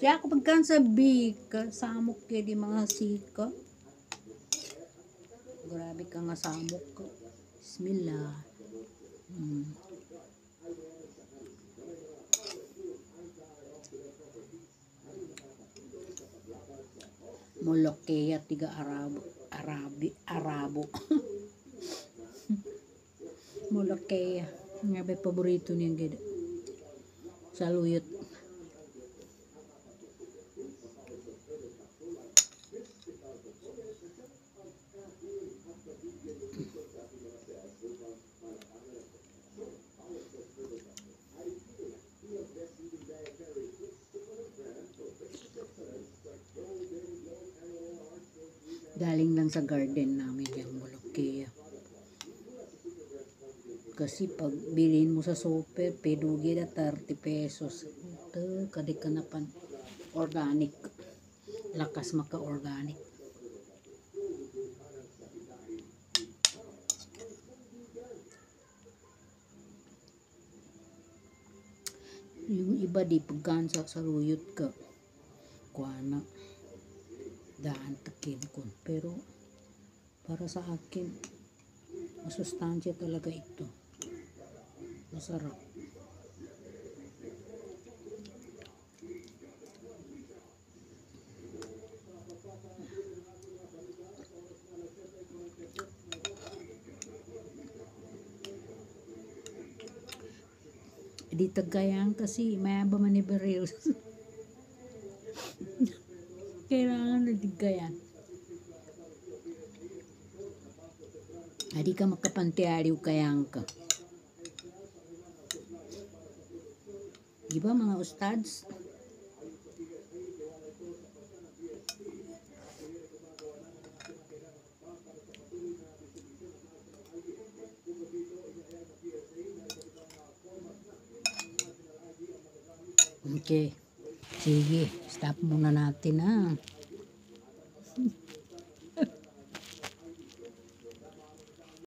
Kaya kapag kan sa bika, samok kayo di mga sika. Grabe ka nga samok ko. Bismillah. Molokeya tiga Arabo. Molokeya. Nga ba paborito niyang gida. Saluyot. Galing lang sa garden namin yung Molokeya. Kasi pag bilhin mo sa super, pedugi na 30 pesos. Ito, kadikanapan. Organic. Lakas maka-organic. Yung iba di pagkansa sa ruyot ka. Kuana. Daan takin ko. Pero para sa akin, masustansya talaga ito. Masarap. Di tagayan kasi may ba manibaril. Kailangan na digayan. Adi ka makapantiariw kayang ka. Di ba mga ustads? Okay. Sige, stop muna natin ha.